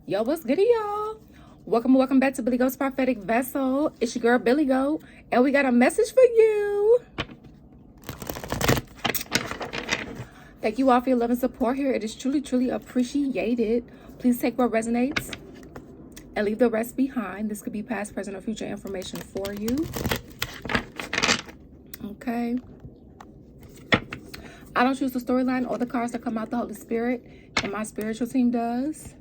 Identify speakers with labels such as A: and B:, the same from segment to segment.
A: Yo, what's good, y'all? Welcome back to Billy Goat's Prophetic Vessel. It's your girl, Billy Goat, and we got a message for you. Thank you all for your love and support here. It is truly appreciated. Please take what resonates and leave the rest behind. This could be past, present, or future information for you. Okay. I don't choose the storyline or the cards that come out. The Holy Spirit and my spiritual team does.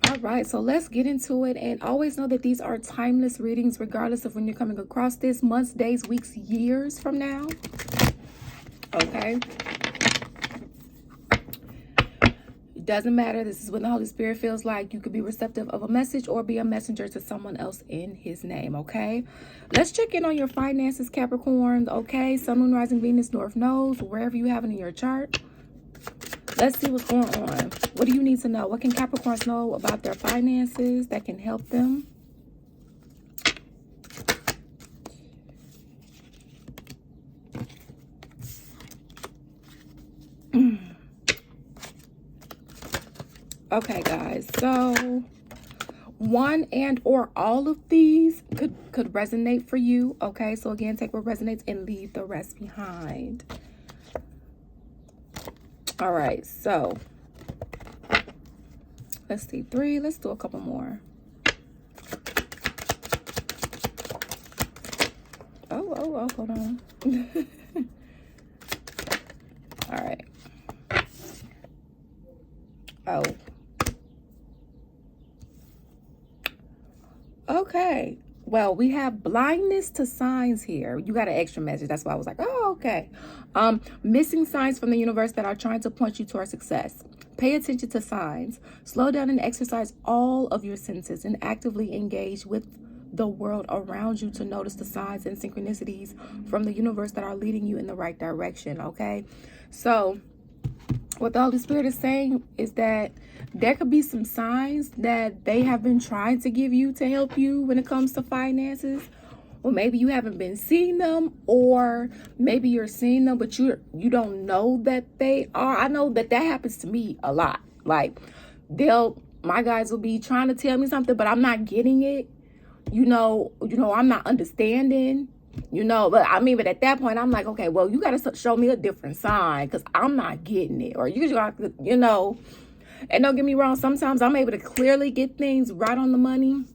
A: All right, so let's get into it. And always know that these are timeless readings, regardless of when you're coming across this, months, days, weeks, years from now. Okay. It doesn't matter. This is when the Holy Spirit feels like you could be receptive of a message or be a messenger to someone else in his name. Okay. Let's check in on your finances, Capricorn. Okay. Sun, Moon, Rising, Venus, North Nodes, wherever you have it in your chart. Let's see what's going on. What do you need to know? What can Capricorns know about their finances that can help them? Okay, guys. So one and or all of these could resonate for you. Okay, so again, take what resonates and leave the rest behind. All right, so let's see, 3. Let's do a couple more. Oh, hold on. All right. Oh. Okay. Well, we have blindness to signs here. You got an extra message. That's why I was like, oh, okay. Missing signs from the universe that are trying to point you toward success. Pay attention to signs. Slow down and exercise all of your senses and actively engage with the world around you to notice the signs and synchronicities from the universe that are leading you in the right direction. Okay. So what the Holy Spirit is saying is that there could be some signs that they have been trying to give you to help you when it comes to finances. Or maybe you haven't been seeing them, or maybe you're seeing them, but you don't know that they are. I know that happens to me a lot. Like my guys will be trying to tell me something, but I'm not getting it. You know, I'm not understanding. But at that point, I'm like, okay, well, you got to show me a different sign because I'm not getting it. Or you got to, and don't get me wrong, sometimes I'm able to clearly get things right on the money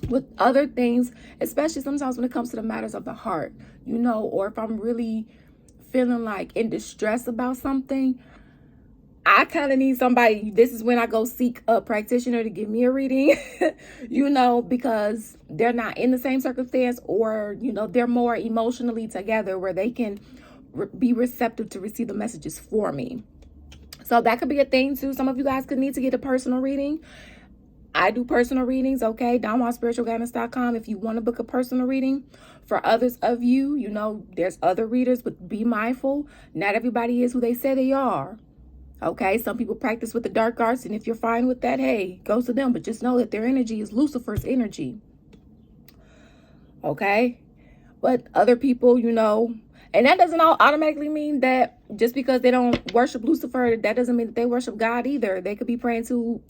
A: with other things, especially sometimes when it comes to the matters of the heart, or if I'm really feeling like in distress about something. I kind of need somebody. This is when I go seek a practitioner to give me a reading, because they're not in the same circumstance, or, they're more emotionally together where they can be receptive to receive the messages for me. So that could be a thing too. Some of you guys could need to get a personal reading. I do personal readings, okay? DonJuanSpiritualGuidance.com if you want to book a personal reading. For others of you, there's other readers, but be mindful. Not everybody is who they say they are. Okay, some people practice with the dark arts, and if you're fine with that, hey, go to them. But just know that their energy is Lucifer's energy. Okay? But other people, and that doesn't automatically mean that just because they don't worship Lucifer, that doesn't mean that they worship God either. They could be praying to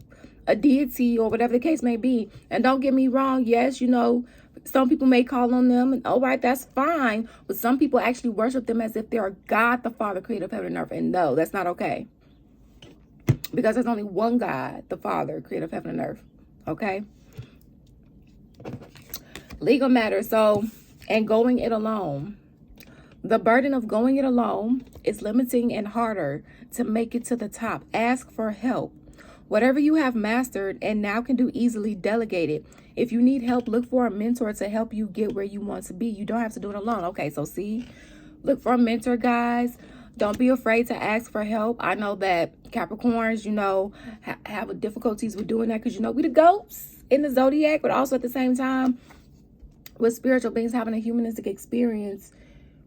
A: a deity or whatever the case may be. And don't get me wrong, yes, some people may call on them, and all right, that's fine. But some people actually worship them as if they're God, the Father, creator of heaven and earth. And no, that's not okay. Because there's only one God, the Father, creator of heaven and earth. Okay? Legal matters. So, and going it alone. The burden of going it alone is limiting and harder to make it to the top. Ask for help. Whatever you have mastered and now can do easily, delegate it. If you need help, look for a mentor to help you get where you want to be. You don't have to do it alone. Okay, so see, look for a mentor, guys. Don't be afraid to ask for help. I know that Capricorns, have difficulties with doing that because, we the goats in the zodiac, but also at the same time, with spiritual beings having a humanistic experience,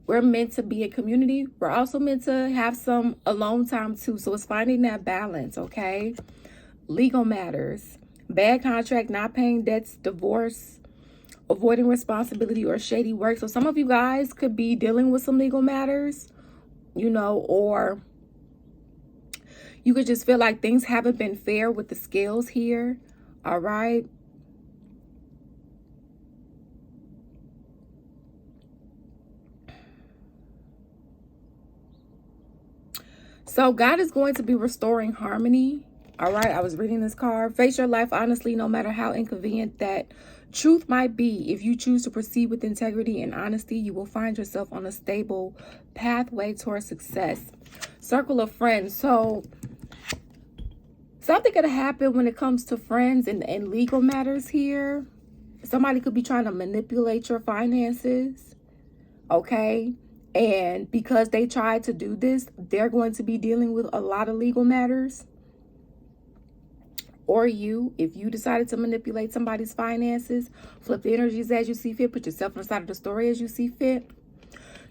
A: we're meant to be a community. We're also meant to have some alone time too. So it's finding that balance, okay? Legal matters. Bad contract, not paying debts, divorce, avoiding responsibility, or shady work. So some of you guys could be dealing with some legal matters, or You could just feel like things haven't been fair with the scales here. All right. So God is going to be restoring harmony. All right. I was reading this card. Face your life honestly, no matter how inconvenient that truth might be. If you choose to proceed with integrity and honesty, you will find yourself on a stable pathway towards success. Circle of friends. So something could happen when it comes to friends and legal matters here. Somebody could be trying to manipulate your finances. Okay. And because they tried to do this, they're going to be dealing with a lot of legal matters. Or you, if you decided to manipulate somebody's finances, flip the energies as you see fit, put yourself on the side of the story as you see fit.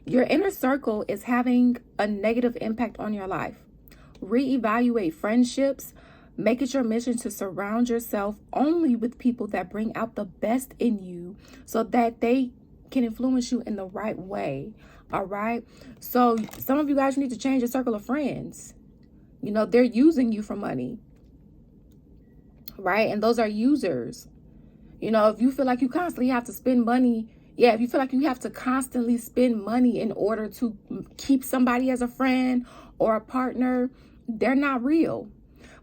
A: Your inner circle is having a negative impact on your life. Reevaluate friendships. Make it your mission to surround yourself only with people that bring out the best in you so that they can influence you in the right way. All right. So some of you guys need to change your circle of friends. You know, they're using you for money. Right. And those are users. You know, if you feel like you constantly have to spend money. Yeah. If you feel like you have to constantly spend money in order to keep somebody as a friend or a partner, they're not real.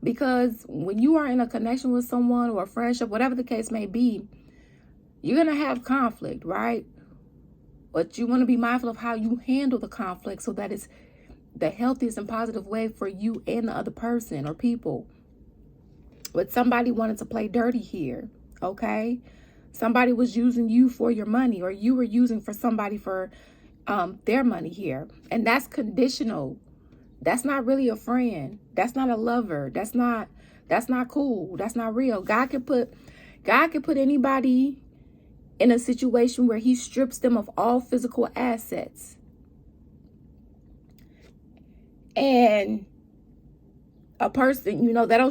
A: Because when you are in a connection with someone or a friendship, whatever the case may be, you're going to have conflict, right? But you want to be mindful of how you handle the conflict so that it's the healthiest and positive way for you and the other person or people. But somebody wanted to play dirty here, okay? Somebody was using you for your money, or you were using for somebody for their money here. And that's conditional. That's not really a friend. That's not a lover. That's not cool. That's not real. God can put anybody in a situation where he strips them of all physical assets. And a person, you know, that'll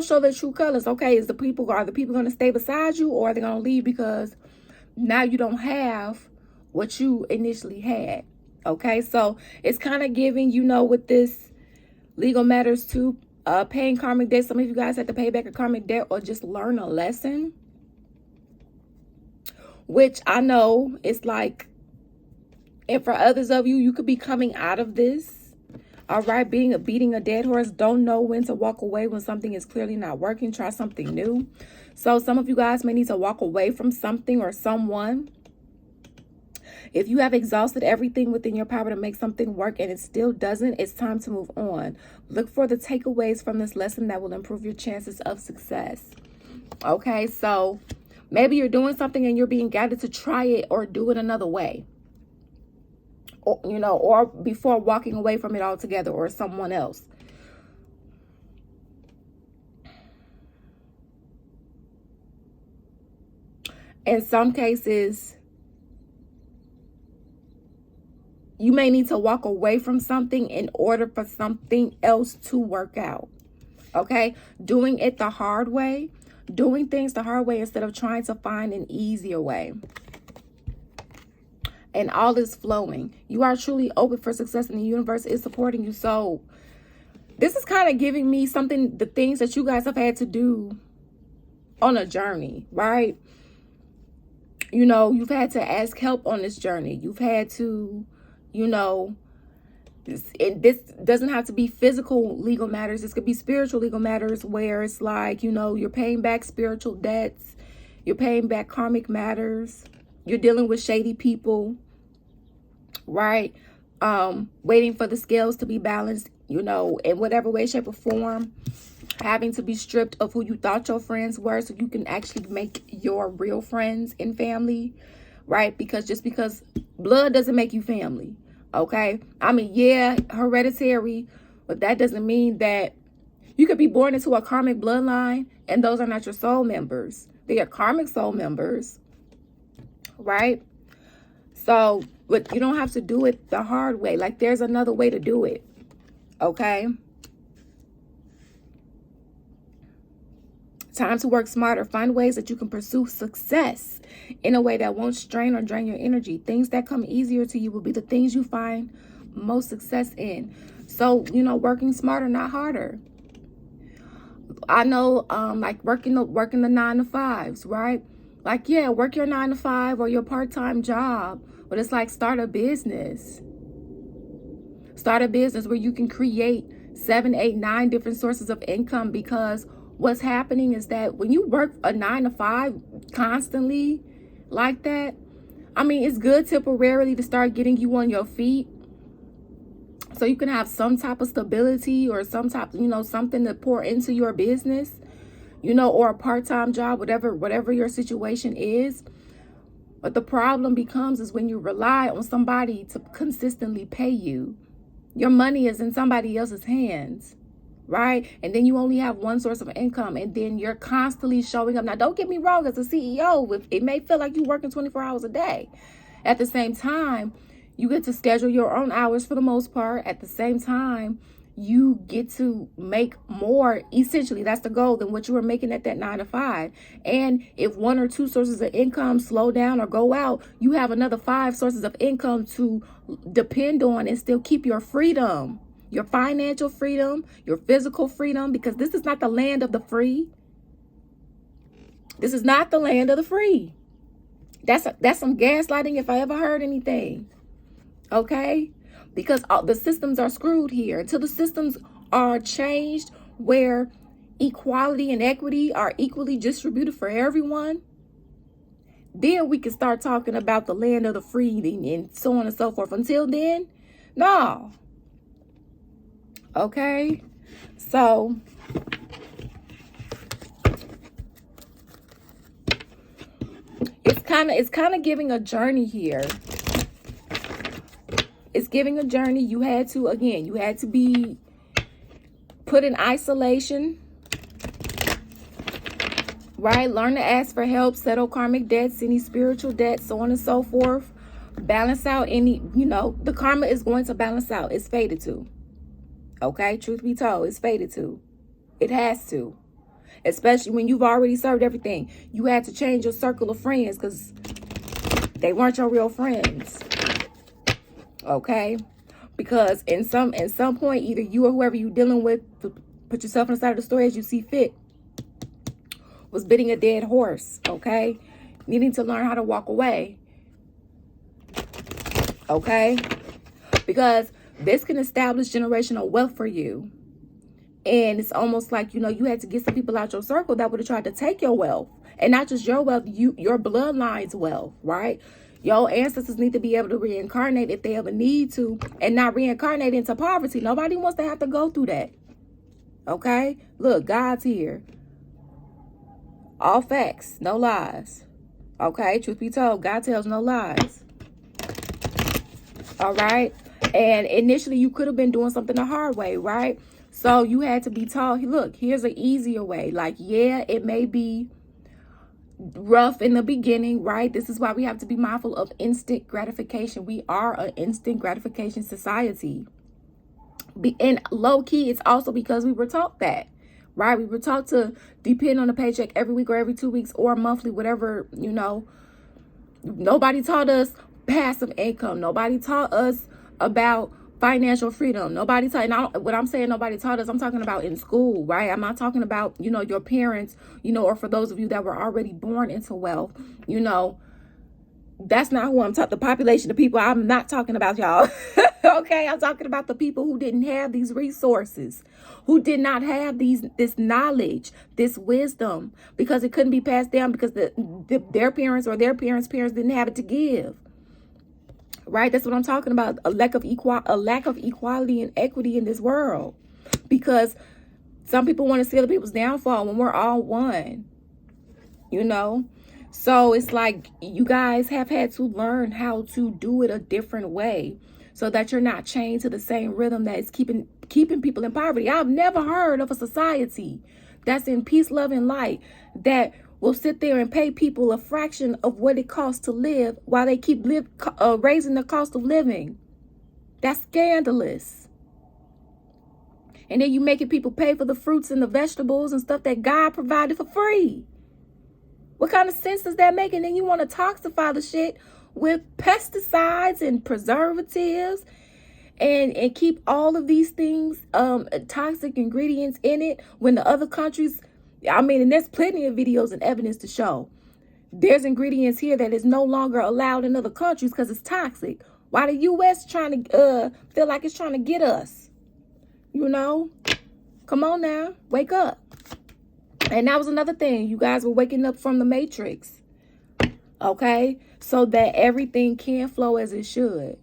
A: show their true colors. Okay, are the people going to stay beside you, or are they going to leave because now you don't have what you initially had? Okay, so it's kind of giving, you know, with this legal matters too, paying karmic debt. Some of you guys have to pay back a karmic debt or just learn a lesson. Which I know it's like, and for others of you, you could be coming out of this. All right, beating a dead horse. Don't know when to walk away when something is clearly not working. Try something new. So some of you guys may need to walk away from something or someone. If you have exhausted everything within your power to make something work and it still doesn't, it's time to move on. Look for the takeaways from this lesson that will improve your chances of success. Okay, so maybe you're doing something and you're being guided to try it or do it another way. Or, you know, or before walking away from it altogether or someone else. In some cases, you may need to walk away from something in order for something else to work out. Okay? Doing it the hard way. Doing things the hard way instead of trying to find an easier way. And all is flowing. You are truly open for success and the universe is supporting you. So this is kind of giving me something, the things that you guys have had to do on a journey, right? You know, you've had to ask help on this journey. You've had to, you know, this doesn't have to be physical legal matters. This could be spiritual legal matters where it's like, you know, you're paying back spiritual debts. You're paying back karmic matters. You're dealing with shady people, right? Waiting for the scales to be balanced, you know, in whatever way, shape, or form. Having to be stripped of who you thought your friends were so you can actually make your real friends and family, right? Because just because blood doesn't make you family, okay? I mean, yeah, hereditary, but that doesn't mean that you could be born into a karmic bloodline and those are not your soul members. They are karmic soul members, right? So, but you don't have to do it the hard way. Like, there's another way to do it, okay? Time to work smarter. Find ways that you can pursue success in a way that won't strain or drain your energy. Things that come easier to you will be the things you find most success in. So, you know, working smarter, not harder. I know, like working the 9-to-5s, right? Like, yeah, work your 9-to-5 or your part-time job, but it's like start a business. Start a business where you can create 7, 8, 9 different sources of income, because what's happening is that when you work a 9-to-5 constantly like that, I mean, it's good temporarily to start getting you on your feet, so you can have some type of stability or some type, something to pour into your business, or a part-time job, whatever your situation is. But the problem becomes is when you rely on somebody to consistently pay you. Your money is in somebody else's hands, right? And then you only have one source of income, and then you're constantly showing up. Now, don't get me wrong, as a CEO, it may feel like you're working 24 hours a day. At the same time, you get to schedule your own hours for the most part. At the same time, you get to make more, essentially, that's the goal, than what you were making at that 9-to-5. And if 1 or 2 sources of income slow down or go out, you have another 5 sources of income to depend on and still keep your freedom, your financial freedom, your physical freedom, because this is not the land of the free. This is not the land of the free. That's some gaslighting if I ever heard anything. Okay? Because the systems are screwed here. Until the systems are changed where equality and equity are equally distributed for everyone, then we can start talking about the land of the free and so on and so forth. Until then, no. Okay? So it's kind of giving a journey here. It's giving a journey. You had to be put in isolation, right? Learn to ask for help, settle karmic debts, any spiritual debts, so on and so forth. Balance out any, the karma is going to balance out. It's fated to. Okay? Truth be told, it's fated to. It has to. Especially when you've already served everything. You had to change your circle of friends because they weren't your real friends. Okay, because in some point, either you or whoever you're dealing with, put yourself on the side of the story as you see fit, was bidding a dead horse. Okay, needing to learn how to walk away. Okay, because this can establish generational wealth for you, and it's almost like you had to get some people out your circle that would have tried to take your wealth, and not just your wealth, your bloodline's wealth, right? Your ancestors need to be able to reincarnate if they ever need to, and not reincarnate into poverty. Nobody wants to have to go through that. Okay? Look, God's here. All facts, no lies. Okay? Truth be told, God tells no lies. All right? And initially, you could have been doing something the hard way, right? So you had to be taught, look, here's an easier way. Like, yeah, it may be rough in the beginning, right? This is why we have to be mindful of instant gratification. We are an instant gratification society. And low key, it's also because we were taught that, right? We were taught to depend on a paycheck every week or every 2 weeks or monthly, whatever, Nobody taught us passive income. Nobody taught us about financial freedom. Nobody taught, what I'm saying nobody taught us, I'm talking about in school, right? I'm not talking about, your parents, or for those of you that were already born into wealth, that's not who I'm talking, the population of people I'm not talking about, y'all. Okay, I'm talking about the people who didn't have these resources, who did not have this knowledge, this wisdom, because it couldn't be passed down because their parents or their parents' parents didn't have it to give. Right? That's what I'm talking about. A lack of equality and equity in this world. Because some people want to see other people's downfall when we're all one. So it's like you guys have had to learn how to do it a different way so that you're not chained to the same rhythm that is keeping people in poverty. I've never heard of a society that's in peace, love, and light that will sit there and pay people a fraction of what it costs to live while they keep raising the cost of living. That's scandalous. And then you making people pay for the fruits and the vegetables and stuff that God provided for free. What kind of sense does that make? And then you want to toxify the shit with pesticides and preservatives and keep all of these things, toxic ingredients in it, when the other countries, I mean, and there's plenty of videos and evidence to show there's ingredients here that is no longer allowed in other countries because it's toxic. Why the U.S. trying to feel like it's trying to get us? You know, come on now, wake up. And that was another thing. You guys were waking up from the matrix, okay? So that everything can flow as it should.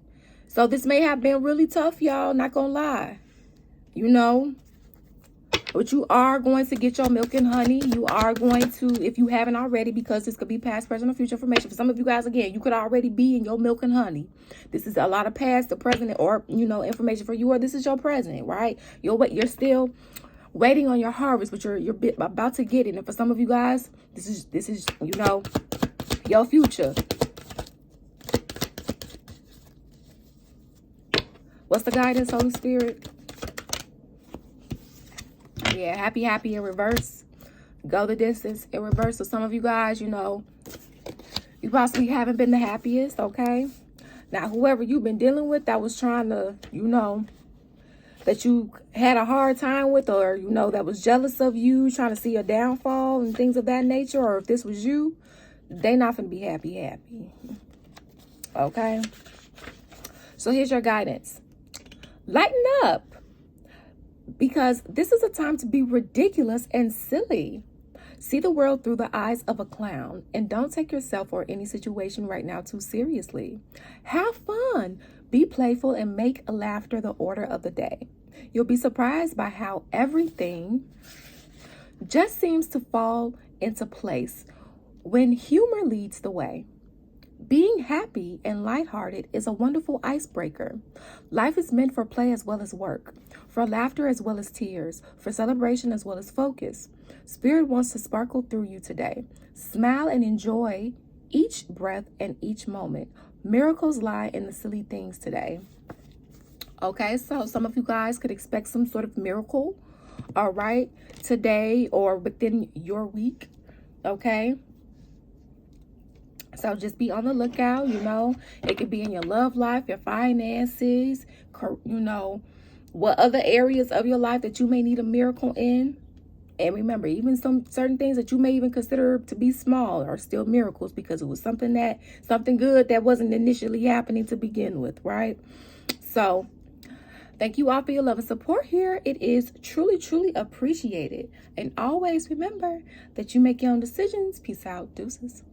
A: So this may have been really tough, y'all, not gonna lie. You know, but you are going to get your milk and honey. You are going to, if you haven't already, because this could be past, present, or future information. For some of you guys, again, you could already be in your milk and honey. This is a lot of past, the present, or, you know, information for you, or this is your present, right? You're still waiting on your harvest, but you're about to get it. And for some of you guys, this is you know, your future. What's the guidance, Holy Spirit? Yeah, happy in reverse. Go the distance in reverse. So some of you guys, you know, you possibly haven't been the happiest, okay? Now, whoever you've been dealing with that was trying to, you know, that you had a hard time with, or, you know, that was jealous of you, trying to see your downfall and things of that nature, or if this was you, they not gonna be happy. Okay? So here's your guidance. Lighten up. Because this is a time to be ridiculous and silly. See the world through the eyes of a clown, and don't take yourself or any situation right now too seriously. Have fun, be playful, and make laughter the order of the day. You'll be surprised by how everything just seems to fall into place when humor leads the way. Being happy and lighthearted is a wonderful icebreaker. Life is meant for play as well as work, for laughter as well as tears, for celebration as well as focus. Spirit wants to sparkle through you today. Smile and enjoy each breath and each moment. Miracles lie in the silly things today. Okay, so some of you guys could expect some sort of miracle, all right, today or within your week, okay? So just be on the lookout, you know. It could be in your love life, your finances, you know, what other areas of your life that you may need a miracle in. And remember, even some certain things that you may even consider to be small are still miracles, because it was something good that wasn't initially happening to begin with, right? So thank you all for your love and support here. It is truly, truly appreciated. And always remember that you make your own decisions. Peace out. Deuces.